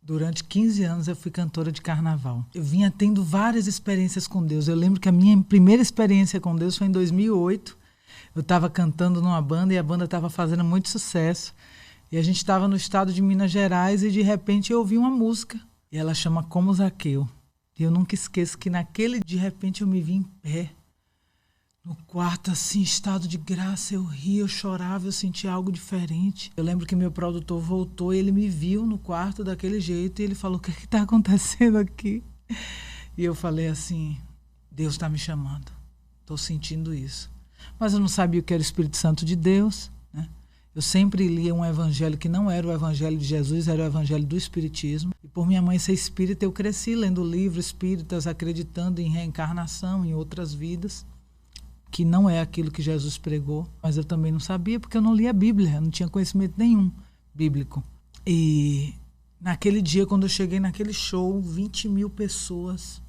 Durante 15 anos eu fui cantora de carnaval. Eu vinha tendo várias experiências com Deus. Eu lembro que a minha primeira experiência com Deus foi em 2008. Eu estava cantando numa banda e a banda estava fazendo muito sucesso. E a gente estava no estado de Minas Gerais e de repente eu ouvi uma música. E ela chama Como Zaqueu. E eu nunca esqueço que naquele de repente eu me vi em pé. No quarto, assim, estado de graça, eu ria, eu chorava, eu sentia algo diferente. Eu lembro que meu produtor voltou e ele me viu no quarto daquele jeito e ele falou, o que está acontecendo aqui? E eu falei assim, Deus está me chamando, estou sentindo isso. Mas eu não sabia o que era o Espírito Santo de Deus, né? Eu sempre lia um evangelho que não era o evangelho de Jesus, era o evangelho do Espiritismo. E por minha mãe ser espírita, eu cresci lendo livros espíritas, acreditando em reencarnação, em outras vidas, que não é aquilo que Jesus pregou, mas eu também não sabia porque eu não lia a Bíblia, eu não tinha conhecimento nenhum bíblico. E naquele dia, quando eu cheguei naquele show, 20 mil pessoas,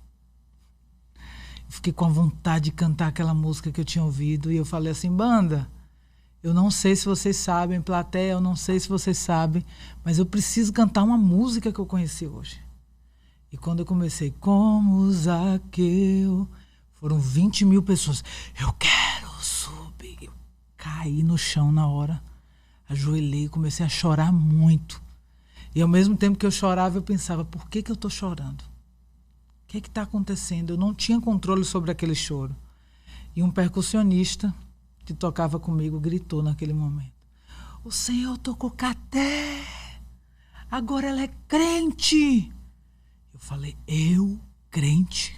eu fiquei com a vontade de cantar aquela música que eu tinha ouvido e eu falei assim, banda, eu não sei se vocês sabem, plateia, eu não sei se vocês sabem, mas eu preciso cantar uma música que eu conheci hoje. E quando eu comecei, como Zaqueu, foram 20 mil pessoas. Eu quero subir. Eu caí no chão na hora. Ajoelhei, comecei a chorar muito. E ao mesmo tempo que eu chorava, eu pensava, por que eu estou chorando? O que está acontecendo? Eu não tinha controle sobre aquele choro. E um percussionista que tocava comigo gritou naquele momento. O Senhor tocou Caté. Agora ela é crente. Eu falei, eu crente?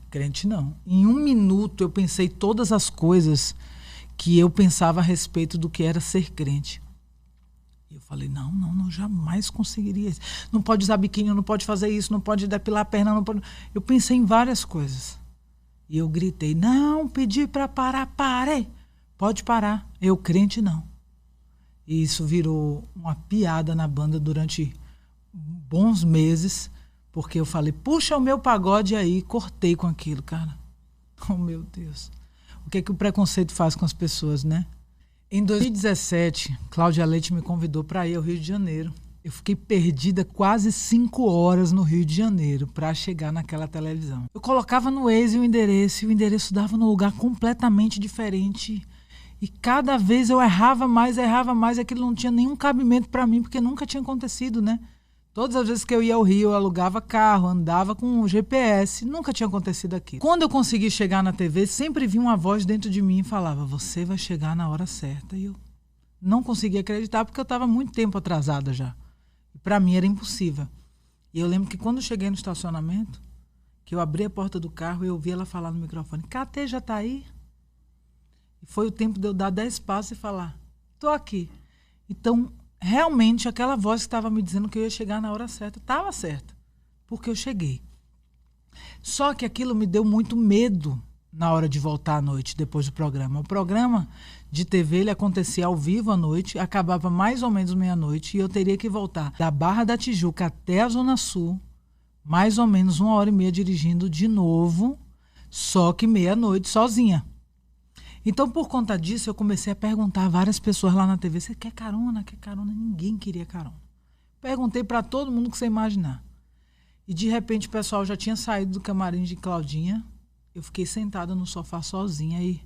Crente não. Em um minuto eu pensei todas as coisas que eu pensava a respeito do que era ser crente. E eu falei, não, jamais conseguiria isso. Não pode usar biquíni, não pode fazer isso, não pode depilar a perna, não pode... Eu pensei em várias coisas. E eu gritei, não, pedi para parar, parei. Pode parar, eu crente não. E isso virou uma piada na banda durante bons meses, porque eu falei, puxa o meu pagode aí, cortei com aquilo, cara. Oh, meu Deus. O que é que o preconceito faz com as pessoas, né? Em 2017, Cláudia Leite me convidou para ir ao Rio de Janeiro. Eu fiquei perdida quase 5 horas no Rio de Janeiro para chegar naquela televisão. Eu colocava no Waze o endereço dava num lugar completamente diferente. E cada vez eu errava mais, aquilo não tinha nenhum cabimento para mim, porque nunca tinha acontecido, né? Todas as vezes que eu ia ao Rio, eu alugava carro, andava com o GPS, nunca tinha acontecido aquilo. Quando eu consegui chegar na TV, sempre vinha uma voz dentro de mim e falava, você vai chegar na hora certa. E eu não conseguia acreditar, porque eu estava muito tempo atrasada já. E para mim era impossível. E eu lembro que quando eu cheguei no estacionamento, que eu abri a porta do carro e eu ouvi ela falar no microfone, Catê já está aí? E foi o tempo de eu dar 10 passos e falar, estou aqui. Então, realmente, aquela voz que estava me dizendo que eu ia chegar na hora certa, estava certa, porque eu cheguei. Só que aquilo me deu muito medo na hora de voltar à noite, depois do programa. O programa de TV, ele acontecia ao vivo à noite, acabava mais ou menos meia-noite, e eu teria que voltar da Barra da Tijuca até a Zona Sul, mais ou menos 1h30 dirigindo de novo, só que meia-noite, sozinha. Então, por conta disso, eu comecei a perguntar a várias pessoas lá na TV, você quer carona? Quer carona? Ninguém queria carona. Perguntei para todo mundo que você imaginar. E, de repente, o pessoal já tinha saído do camarim de Claudinha. Eu fiquei sentada no sofá sozinha e...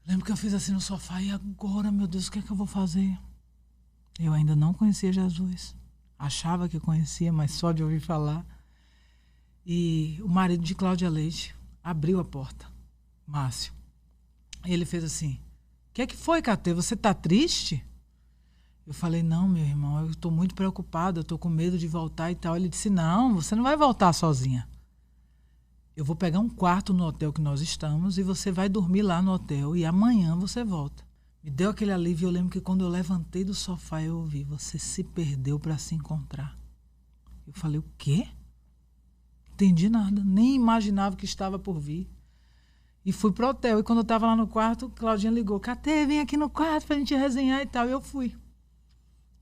Lembro que eu fiz assim no sofá, e agora, meu Deus, o que é que eu vou fazer? Eu ainda não conhecia Jesus. Achava que eu conhecia, mas só de ouvir falar. E o marido de Cláudia Leite abriu a porta, Márcio. E ele fez assim, o que é que foi, Catê? Você tá triste? Eu falei, não, meu irmão, eu estou muito preocupada, eu estou com medo de voltar e tal. Ele disse, não, você não vai voltar sozinha. Eu vou pegar um quarto no hotel que nós estamos e você vai dormir lá no hotel e amanhã você volta. Me deu aquele alívio. Eu lembro que quando eu levantei do sofá eu ouvi, você se perdeu para se encontrar. Eu falei, o quê? Não entendi nada, nem imaginava que estava por vir. E fui pro hotel. E quando eu estava lá no quarto, Claudinha ligou. Catê, vem aqui no quarto pra gente resenhar e tal. E eu fui.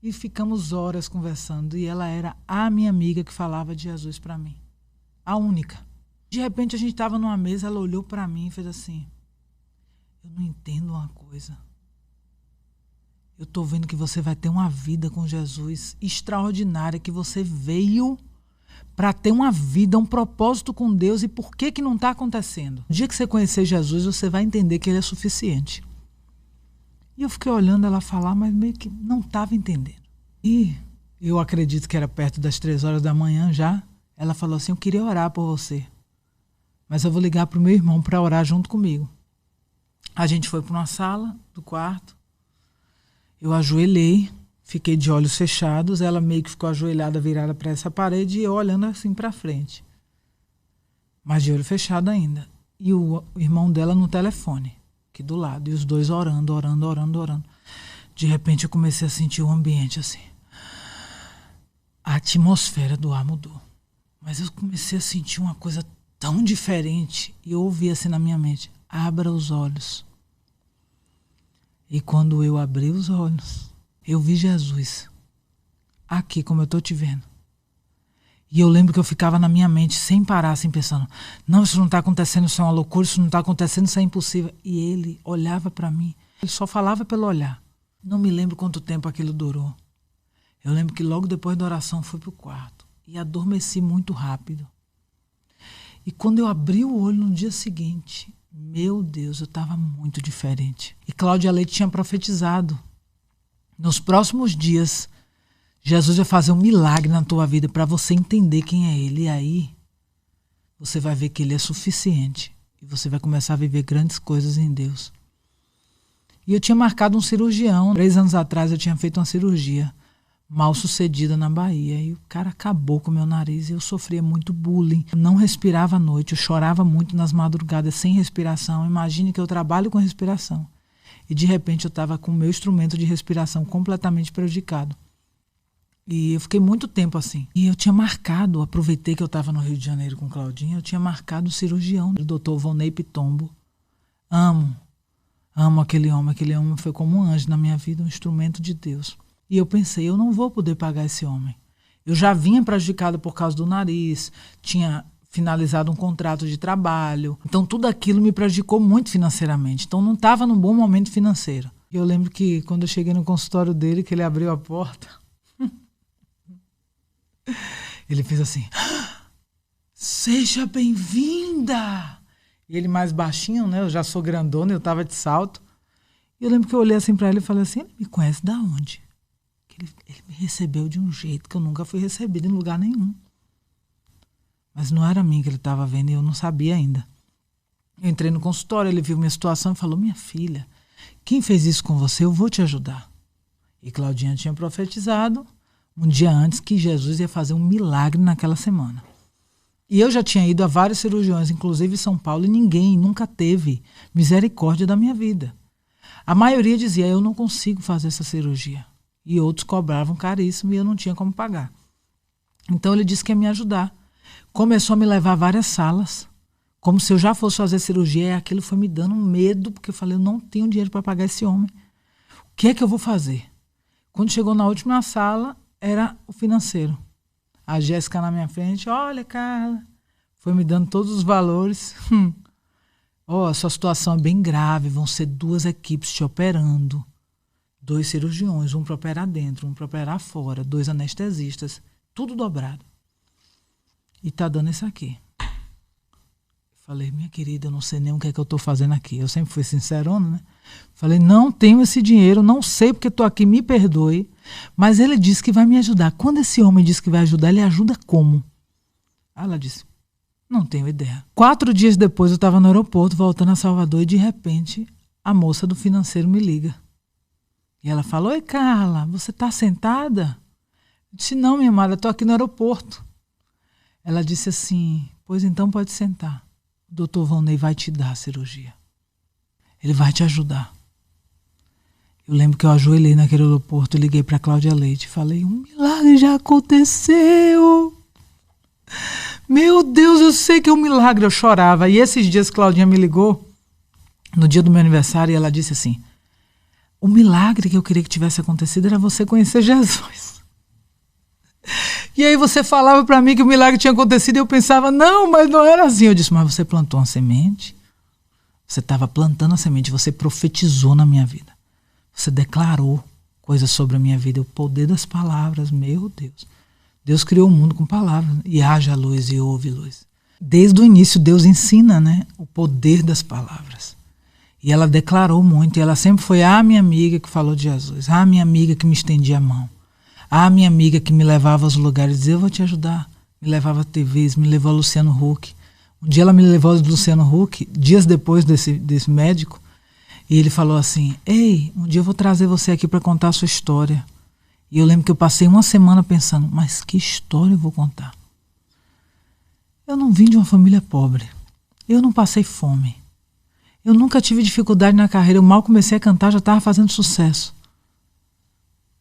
E ficamos horas conversando. E ela era a minha amiga que falava de Jesus para mim. A única. De repente, a gente estava numa mesa, ela olhou para mim e fez assim, eu não entendo uma coisa. eu estou vendo que você vai ter uma vida com Jesus extraordinária, que você veio para ter uma vida, um propósito com Deus, e por que não está acontecendo? No dia que você conhecer Jesus, você vai entender que Ele é suficiente. E eu fiquei olhando ela falar, mas meio que não estava entendendo. E eu acredito que era perto das 3 horas da manhã já. Ela falou assim, eu queria orar por você, mas eu vou ligar para o meu irmão para orar junto comigo. A gente foi para uma sala do quarto, eu ajoelhei, fiquei de olhos fechados, ela meio que ficou ajoelhada, virada para essa parede e eu olhando assim para frente. Mas de olho fechado ainda. E o irmão dela no telefone, aqui do lado. E os dois orando. De repente eu comecei a sentir o ambiente assim. A atmosfera do ar mudou. Mas eu comecei a sentir uma coisa tão diferente. E eu ouvi assim na minha mente, abra os olhos. E quando eu abri os olhos, eu vi Jesus, aqui como eu estou te vendo. E eu lembro que eu ficava na minha mente, sem parar, assim, pensando, não, isso não está acontecendo, isso é uma loucura, isso não está acontecendo, isso é impossível. E ele olhava para mim, ele só falava pelo olhar. Não me lembro quanto tempo aquilo durou. Eu lembro que logo depois da oração fui para o quarto e adormeci muito rápido. E quando eu abri o olho no dia seguinte, meu Deus, eu estava muito diferente. E Cláudia Leite tinha profetizado. Nos próximos dias, Jesus vai fazer um milagre na tua vida para você entender quem é Ele. E aí, você vai ver que Ele é suficiente. E você vai começar a viver grandes coisas em Deus. E eu tinha marcado um cirurgião. 3 anos atrás eu tinha feito uma cirurgia mal sucedida na Bahia. E o cara acabou com o meu nariz. E eu sofria muito bullying. Eu não respirava à noite. Eu chorava muito nas madrugadas sem respiração. Imagine que eu trabalho com respiração. E de repente eu estava com o meu instrumento de respiração completamente prejudicado. E eu fiquei muito tempo assim. E eu tinha marcado, aproveitei que eu estava no Rio de Janeiro com Claudinha, eu tinha marcado o cirurgião, o Dr. Volney Pitombo. Amo aquele homem foi como um anjo na minha vida, um instrumento de Deus. E eu pensei, eu não vou poder pagar esse homem. Eu já vinha prejudicado por causa do nariz, tinha finalizado um contrato de trabalho. Então tudo aquilo me prejudicou muito financeiramente. Então não estava num bom momento financeiro. E eu lembro que quando eu cheguei no consultório dele, que ele abriu a porta, ele fez assim, seja bem-vinda! E ele mais baixinho, né? Eu já sou grandona, eu estava de salto. E eu lembro que eu olhei assim para ele e falei assim, ele me conhece da onde? Que ele me recebeu de um jeito que eu nunca fui recebido em lugar nenhum. Mas não era a mim que ele estava vendo e eu não sabia ainda. Eu entrei no consultório, ele viu minha situação e falou, minha filha, quem fez isso com você, eu vou te ajudar. E Claudinha tinha profetizado um dia antes que Jesus ia fazer um milagre naquela semana. E eu já tinha ido a vários cirurgiões, inclusive em São Paulo, e ninguém nunca teve misericórdia da minha vida. A maioria dizia, eu não consigo fazer essa cirurgia. E outros cobravam caríssimo e eu não tinha como pagar. Então ele disse que ia me ajudar. Começou a me levar a várias salas, como se eu já fosse fazer cirurgia, e aquilo foi me dando medo, porque eu falei, eu não tenho dinheiro para pagar esse homem. O que é que eu vou fazer? Quando chegou na última sala, era o financeiro. A Jéssica na minha frente, olha, Carla, foi me dando todos os valores. A sua situação é bem grave, vão ser 2 equipes te operando. 2 cirurgiões, um para operar dentro, um para operar fora, 2 anestesistas, tudo dobrado. E tá dando isso aqui. Falei, minha querida, eu não sei nem o que é que eu tô fazendo aqui. Eu sempre fui sincerona, né? Falei, não tenho esse dinheiro, não sei porque tô aqui, me perdoe. Mas ele disse que vai me ajudar. Quando esse homem disse que vai ajudar, ele ajuda como? Ela disse, não tenho ideia. 4 dias depois eu estava no aeroporto, voltando a Salvador, e de repente a moça do financeiro me liga. E ela falou, oi Carla, você tá sentada? Eu disse, não, minha amada, tô aqui no aeroporto. Ela disse assim, pois então pode sentar. O doutor Volney vai te dar a cirurgia. Ele vai te ajudar. Eu lembro que eu ajoelhei naquele aeroporto, liguei para Cláudia Leite e falei, um milagre já aconteceu. Meu Deus, eu sei que é um milagre. Eu chorava. E esses dias Claudinha me ligou, no dia do meu aniversário, e ela disse assim, o milagre que eu queria que tivesse acontecido era você conhecer Jesus. E aí você falava para mim que o milagre tinha acontecido e eu pensava, não, mas não era assim. Eu disse, mas você plantou uma semente? Você estava plantando a semente, você profetizou na minha vida. Você declarou coisas sobre a minha vida. O poder das palavras, meu Deus. Deus criou o mundo com palavras. E haja luz e houve luz. Desde o início, Deus ensina, né, o poder das palavras. E ela declarou muito. E ela sempre foi a minha amiga que falou de Jesus. A minha amiga que me estendia a mão. A minha amiga que me levava aos lugares e dizia, eu vou te ajudar. Me levava a TVs, me levou a Luciano Huck. Um dia ela me levou a Luciano Huck, dias depois desse médico. E ele falou assim, ei, um dia eu vou trazer você aqui para contar a sua história. E eu lembro que eu passei uma semana pensando, mas que história eu vou contar? Eu não vim de uma família pobre. Eu não passei fome. Eu nunca tive dificuldade na carreira. Eu mal comecei a cantar, já estava fazendo sucesso.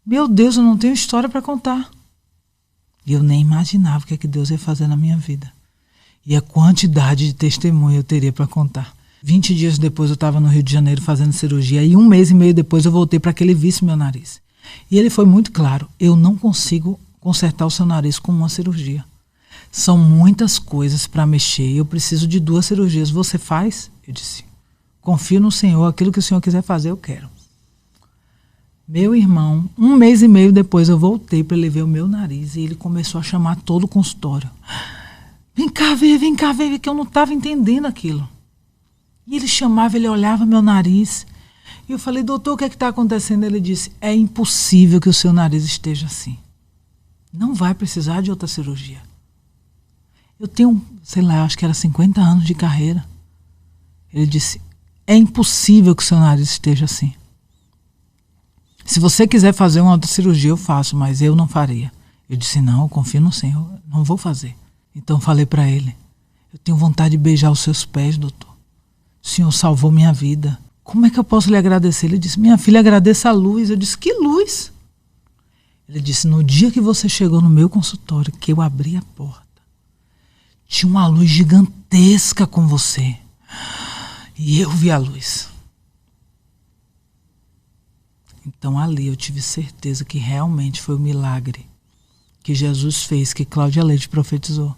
Meu Deus, eu não tenho história para contar. E eu nem imaginava o que é que Deus ia fazer na minha vida. E a quantidade de testemunho eu teria para contar. 20 dias depois eu estava no Rio de Janeiro fazendo cirurgia. E 1 mês e meio depois eu voltei para que ele visse meu nariz. E ele foi muito claro. Eu não consigo consertar o seu nariz com uma cirurgia. São muitas coisas para mexer. Eu preciso de 2 cirurgias. Você faz? Eu disse, confio no Senhor. Aquilo que o Senhor quiser fazer, eu quero. Meu irmão, 1 mês e meio depois eu voltei para ele ver o meu nariz. E ele começou a chamar todo o consultório. Vem cá ver, que eu não estava entendendo aquilo. E ele chamava, ele olhava meu nariz. E eu falei, doutor, o que é que está acontecendo? Ele disse, é impossível que o seu nariz esteja assim. Não vai precisar de outra cirurgia. Eu tenho, sei lá, acho que era 50 anos de carreira. Ele disse, é impossível que o seu nariz esteja assim. Se você quiser fazer uma outra cirurgia, eu faço, mas eu não faria. Eu disse, não, eu confio no Senhor, não vou fazer. Então falei para ele, eu tenho vontade de beijar os seus pés, doutor. O Senhor salvou minha vida. Como é que eu posso lhe agradecer? Ele disse, minha filha, agradeça a luz. Eu disse, que luz? Ele disse, no dia que você chegou no meu consultório, que eu abri a porta, tinha uma luz gigantesca com você. E eu vi a luz. Então ali eu tive certeza que realmente foi o milagre que Jesus fez, que Cláudia Leite profetizou.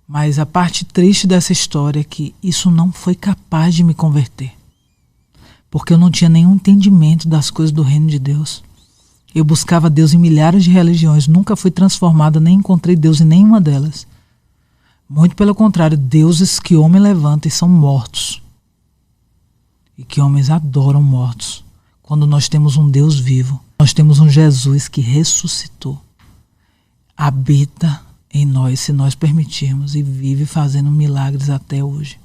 Mas a parte triste dessa história é que isso não foi capaz de me converter. Porque eu não tinha nenhum entendimento das coisas do reino de Deus. Eu buscava Deus em milhares de religiões, nunca fui transformada, nem encontrei Deus em nenhuma delas. Muito pelo contrário, deuses que homem levanta e são mortos. E que homens adoram mortos. Quando nós temos um Deus vivo, nós temos um Jesus que ressuscitou. Habita em nós, se nós permitirmos, e vive fazendo milagres até hoje.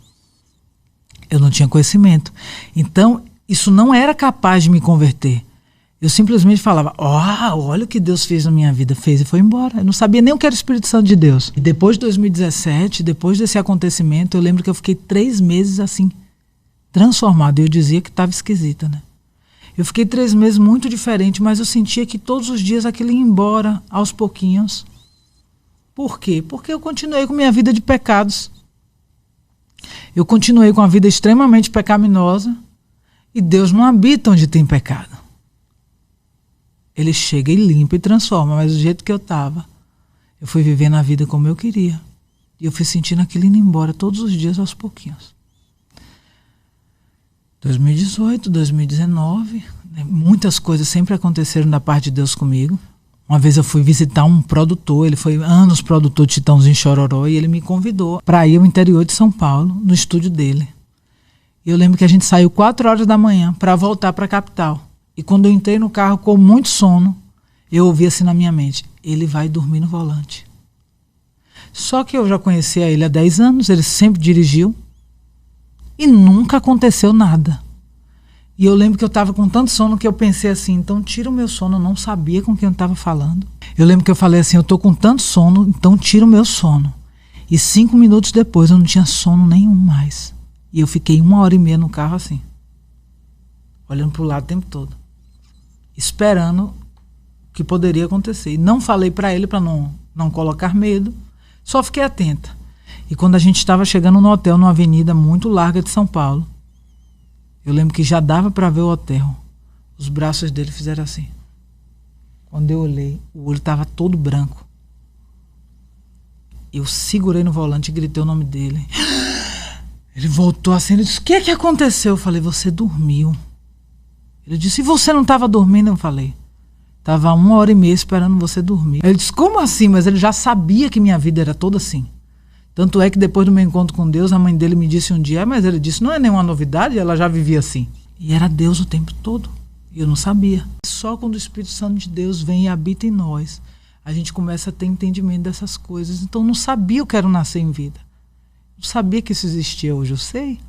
Eu não tinha conhecimento. Então, isso não era capaz de me converter. Eu simplesmente falava, olha o que Deus fez na minha vida. Fez e foi embora. Eu não sabia nem o que era o Espírito Santo de Deus. E depois de 2017, depois desse acontecimento, eu lembro que eu fiquei 3 meses assim, transformada. Eu dizia que estava esquisita, né? Eu fiquei 3 meses muito diferente, mas eu sentia que todos os dias aquilo ia embora, aos pouquinhos. Por quê? Porque eu continuei com minha vida de pecados. Eu continuei com a vida extremamente pecaminosa. E Deus não habita onde tem pecado. Ele chega e limpa e transforma, mas do jeito que eu estava, eu fui vivendo a vida como eu queria. E eu fui sentindo aquilo indo embora todos os dias, aos pouquinhos. 2018, 2019, né, muitas coisas sempre aconteceram da parte de Deus comigo. Uma vez eu fui visitar um produtor, ele foi anos produtor de Chitãozinho Chororó, e ele me convidou para ir ao interior de São Paulo, no estúdio dele. E eu lembro que a gente saiu 4 horas da manhã para voltar para a capital. E quando eu entrei no carro com muito sono, eu ouvi assim na minha mente, ele vai dormir no volante. Só que eu já conhecia ele há 10 anos, ele sempre dirigiu e nunca aconteceu nada. E eu lembro que eu estava com tanto sono que eu pensei assim, então tira o meu sono, eu não sabia com quem eu estava falando. Eu lembro que eu falei assim, eu estou com tanto sono, então tira o meu sono. E 5 minutos depois eu não tinha sono nenhum mais. E eu fiquei 1h30 no carro assim, olhando para o lado o tempo todo, esperando o que poderia acontecer. E não falei para ele para não colocar medo, só fiquei atenta. E quando a gente estava chegando no hotel, numa avenida muito larga de São Paulo, eu lembro que já dava para ver o hotel. Os braços dele fizeram assim. Quando eu olhei, o olho estava todo branco. Eu segurei no volante e gritei o nome dele. Ele voltou assim, ele disse, o que é que aconteceu? Eu falei, você dormiu. Ele disse, e você não estava dormindo? Eu falei, estava 1h30 esperando você dormir. Ele disse, como assim? Mas ele já sabia que minha vida era toda assim. Tanto é que depois do meu encontro com Deus, a mãe dele me disse um dia, mas ele disse, não é nenhuma novidade, ela já vivia assim. E era Deus o tempo todo. E eu não sabia. Só quando o Espírito Santo de Deus vem e habita em nós, a gente começa a ter entendimento dessas coisas. Então eu não sabia o que era nascer em vida. Não sabia que isso existia, hoje eu sei.